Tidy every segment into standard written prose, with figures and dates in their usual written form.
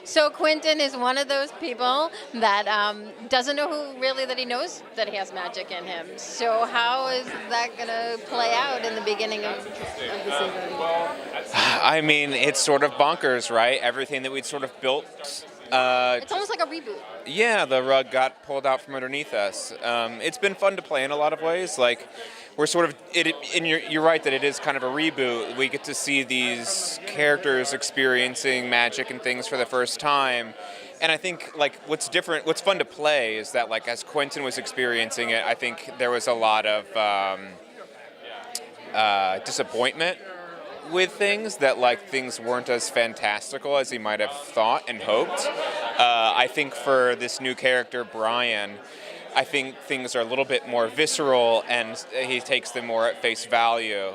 So Quentin is one of those people that doesn't know that he knows that he has magic in him. So how is that going to play out in the beginning of the season? I mean, it's sort of bonkers, right? Everything that we'd sort of built. It's almost like a reboot. Yeah, the rug got pulled out from underneath us. It's been fun to play in a lot of ways. Like, we're sort of, and you're right that it is kind of a reboot. We get to see these characters experiencing magic and things for the first time. And I think, like, what's fun to play is that, like, as Quentin was experiencing it, I think there was a lot of disappointment with things, that like things weren't as fantastical as he might have thought and hoped. I think for this new character, Brian, I think things are a little bit more visceral and he takes them more at face value.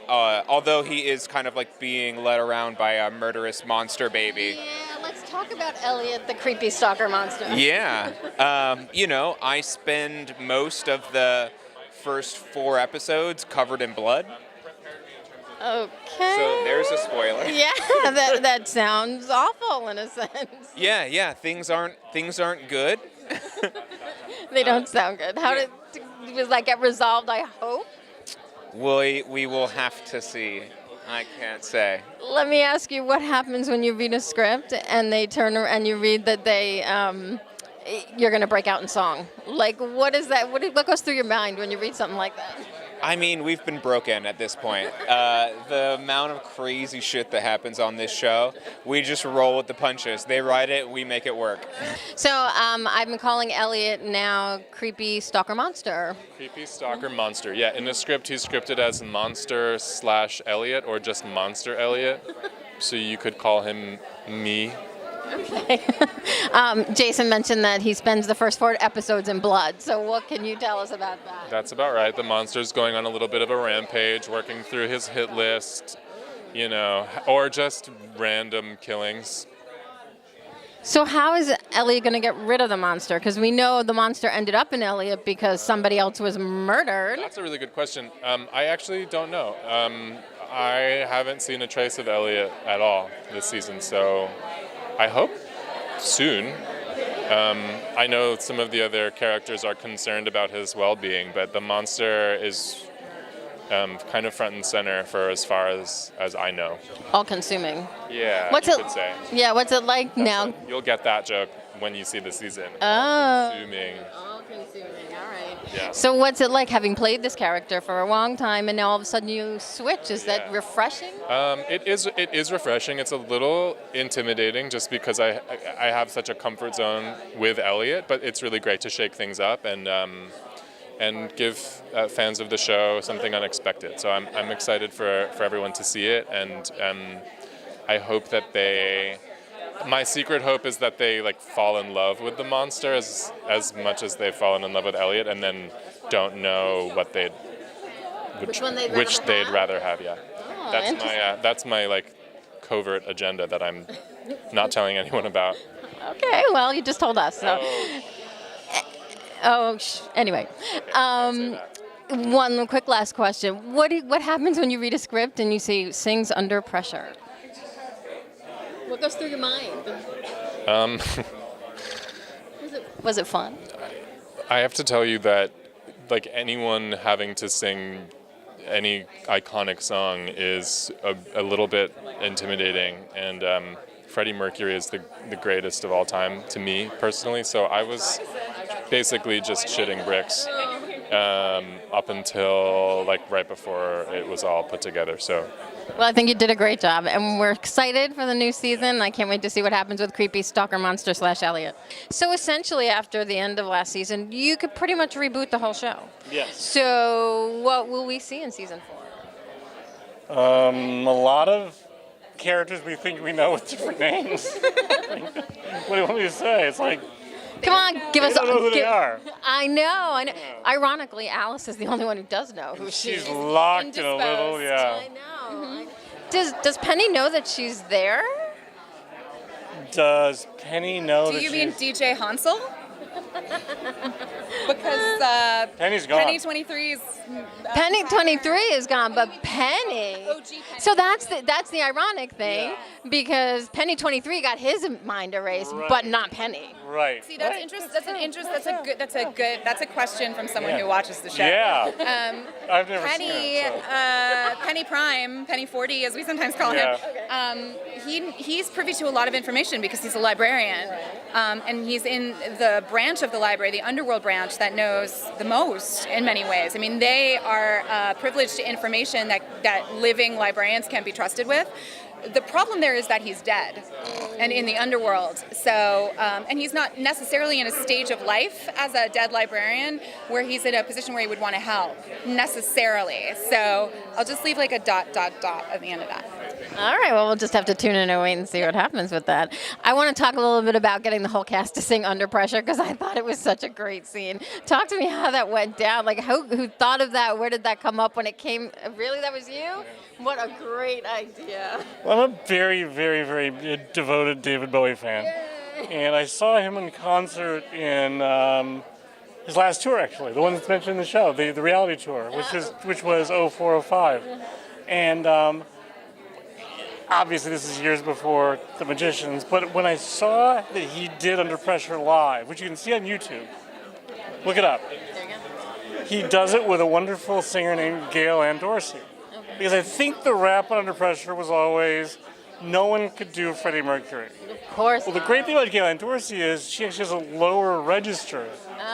Although he is kind of like being led around by a murderous monster baby. Yeah, let's talk about Elliot, the creepy stalker monster. Yeah. I spend most of the first 4 episodes covered in blood. Okay. So there's a spoiler. Yeah, that sounds awful in a sense. Yeah. Things aren't good. They don't sound good. Was that get resolved? I hope. We will have to see. I can't say. Let me ask you, what happens when you read a script and they turn around and you read that you're going to break out in song? Like, what is that? What goes through your mind when you read something like that? I mean, we've been broken at this point. The amount of crazy shit that happens on this show, we just roll with the punches. They write it, we make it work. So I've been calling Elliot now Creepy Stalker Monster. Creepy Stalker Monster. Yeah, in the script, he's scripted as Monster/Elliot or just Monster Elliot. So you could call him me. Okay. Jason mentioned that he spends the first 4 episodes in blood. So what can you tell us about that? That's about right. The monster's going on a little bit of a rampage, working through his hit list, or just random killings. So how is Elliot going to get rid of the monster? Because we know the monster ended up in Elliot because somebody else was murdered. That's a really good question. I actually don't know. I haven't seen a trace of Elliot at all this season, so I hope soon. I know some of the other characters are concerned about his well-being, but the monster is kind of front and center for as far as I know. All-consuming. Yeah, what's you it, could say. Yeah, what's it like now? You'll get that joke when you see the season. Oh. Consuming. All-consuming, all right. Yeah. So what's it like having played this character for a long time and now all of a sudden you switch? Is that refreshing? It is refreshing. It's a little intimidating just because I have such a comfort zone with Elliot, but it's really great to shake things up and give fans of the show something unexpected. So I'm excited for everyone to see it, and I hope that my secret hope is that they fall in love with the monster as much as they've fallen in love with Elliot, and then don't know which they'd rather have. Yeah, Oh, that's my covert agenda that I'm not telling anyone about. Okay, well, you just told us. So. Anyway. One quick last question. What happens when you read a script and you see sings under pressure? What goes through your mind? Was it fun? I have to tell you that anyone having to sing any iconic song is a little bit intimidating, and Freddie Mercury is the greatest of all time to me personally, so I was basically just shitting bricks up until right before it was all put together. So, well, I think you did a great job, and we're excited for the new season. I can't wait to see what happens with Creepy Stalker Monster / So essentially, after the end of last season, you could pretty much reboot the whole show. Yes. So what will we see in season 4? A lot of characters we think we know with different names. What do you want me to say? It's like, come on, give us. I don't know who they are. I know. Ironically, Alice is the only one who does know who she is. She's locked in a little, yeah. I know. Mm-hmm. Does Penny know that she's there? Does Penny know Do you mean DJ Hansel? Because Penny's gone. Penny 23 is Penny 23 is gone, but Penny. OG Penny. So that's the ironic thing, because Penny 23 got his mind erased, but not Penny. Right. See, that's Right. interest. That's a question from someone who watches the show. Yeah. I've never Penny, seen it. So. Penny Prime, Penny 40, as we sometimes call him. He's privy to a lot of information because he's a librarian, and he's in the branch of the library, the underworld branch, that knows the most in many ways. I mean, they are privileged to information that living librarians can be trusted with. The problem there is that he's dead and in the underworld. So, and he's not necessarily in a stage of life as a dead librarian where he's in a position where he would want to help necessarily. So I'll just leave like a ... at the end of that. All right, well, we'll just have to tune in and wait and see what happens with that. I want to talk a little bit about getting the whole cast to sing Under Pressure, because I thought it was such a great scene. Talk to me how that went down. Like, who thought of that? Where did that come up when it came? Really, that was you? What a great idea. Well, I'm a very, very, very devoted David Bowie fan. And I saw him in concert in his last tour, actually, the one that's mentioned in the show, the reality tour, which was 0405. And obviously this is years before The Magicians, but when I saw that he did Under Pressure live, which you can see on YouTube, look it up. He does it with a wonderful singer named Gail Ann Dorsey. Because I think the rap on Under Pressure was always, no one could do Freddie Mercury. Of course. Well, the great thing about Gail Ann Dorsey is she actually has a lower register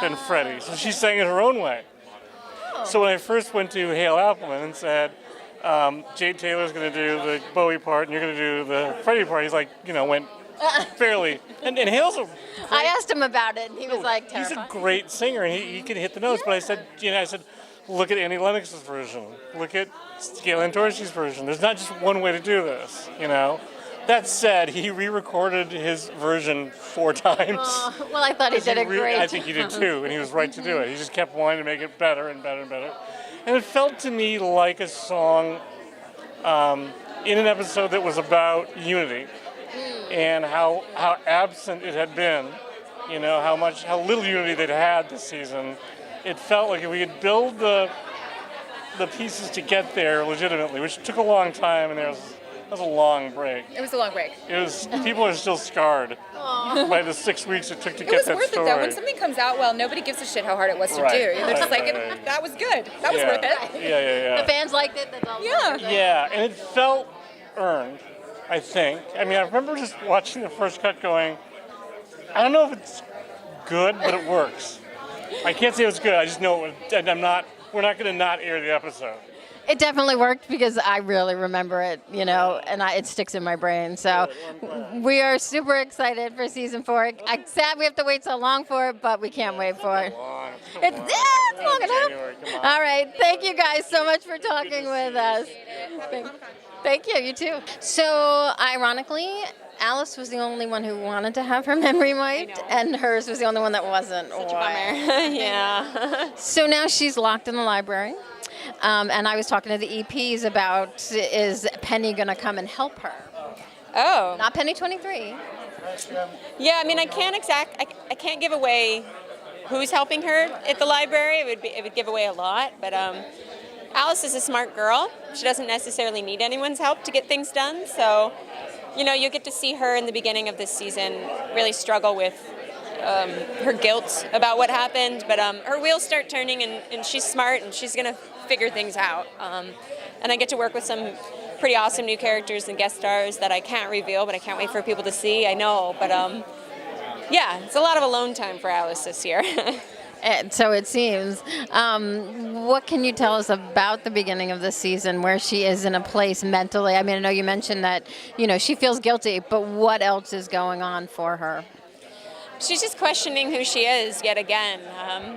than Freddie, so she sang it her own way. So when I first went to Hale Appleman and said, Jade Taylor's going to do the Bowie part and you're going to do the Freddie part, he's like, went fairly. And Hale's a I asked him about it, and he was like, he's terrified. a great singer and he can hit the notes. But I said, look at Annie Lennox's version. Look at Gail Ann Dorsey's version. There's not just one way to do this, That said, he re-recorded his version 4 times. Well, I thought he did a great I think he did too, and he was right to do it. He just kept wanting to make it better and better and better. And it felt to me like a song in an episode that was about unity and how absent it had been, how little unity they'd had this season. It felt like if we could build the pieces to get there legitimately, which took a long time, and that was a long break. It was a long break. People are still scarred by the 6 weeks it took to get that story. It was worth it though. When something comes out well, nobody gives a shit how hard it was to do. They're just like, that was good. That was worth it. Yeah. The fans liked it. That's all. Yeah, and it felt earned, I think. I mean, I remember just watching the first cut going, I don't know if it's good, but it works. I can't say it was good. I just know we're not going to not air the episode. It definitely worked because I really remember it, and it sticks in my brain. So we are super excited for season 4. I'm sad we have to wait so long for it, but we can't wait for it. It's long enough. All right. Thank you guys so much for talking with us. Thank you. You too. So ironically, Alice was the only one who wanted to have her memory wiped, and hers was the only one that wasn't. Such a bummer. Yeah. So now she's locked in the library. And I was talking to the EPs about, is Penny going to come and help her? Oh. Not Penny 23. Yeah, I mean, I can't give away who's helping her at the library. It would give away a lot, but Alice is a smart girl. She doesn't necessarily need anyone's help to get things done. So, you get to see her in the beginning of this season really struggle with her guilt about what happened, but her wheels start turning, and she's smart, and she's going to figure things out. And I get to work with some pretty awesome new characters and guest stars that I can't reveal, but I can't wait for people to see. I know, but yeah, it's a lot of alone time for Alice this year. And so it seems. What can you tell us about the beginning of the season, where she is in a place mentally? I mean, I know you mentioned that, she feels guilty, but what else is going on for her? She's just questioning who she is yet again.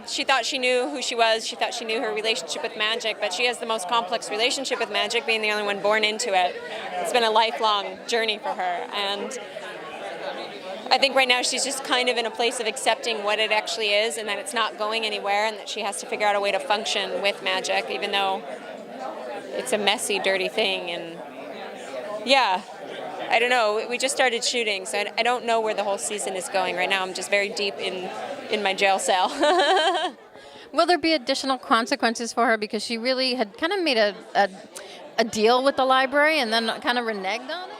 She thought she knew who she was. She thought she knew her relationship with magic, but she has the most complex relationship with magic, being the only one born into it. It's been a lifelong journey for her, and I think right now she's just kind of in a place of accepting what it actually is and that it's not going anywhere, and that she has to figure out a way to function with magic, even though it's a messy, dirty thing. And yeah, I don't know. We just started shooting, so I don't know where the whole season is going right now. I'm just very deep in in my jail cell. Will there be additional consequences for her because she really had kind of made a deal with the library and then kind of reneged on it?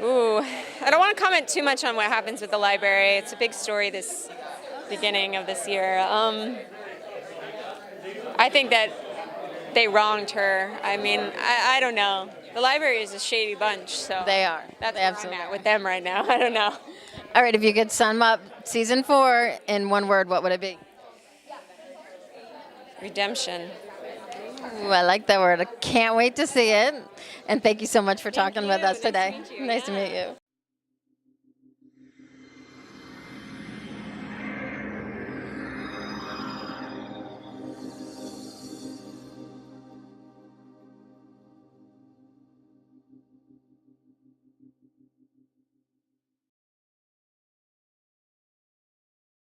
Ooh, I don't want to comment too much on what happens with the library. It's a big story this beginning of this year. I think that they wronged her. I mean, I don't know. The library is a shady bunch, so They are. That's They where absolutely I'm at are. with them right now. I don't know. All right, if you could sum up season 4 in one word, what would it be? Redemption. Ooh, I like that word. I can't wait to see it. And thank you so much for talking with us you. today. Nice to meet you. Nice to Yeah. meet you.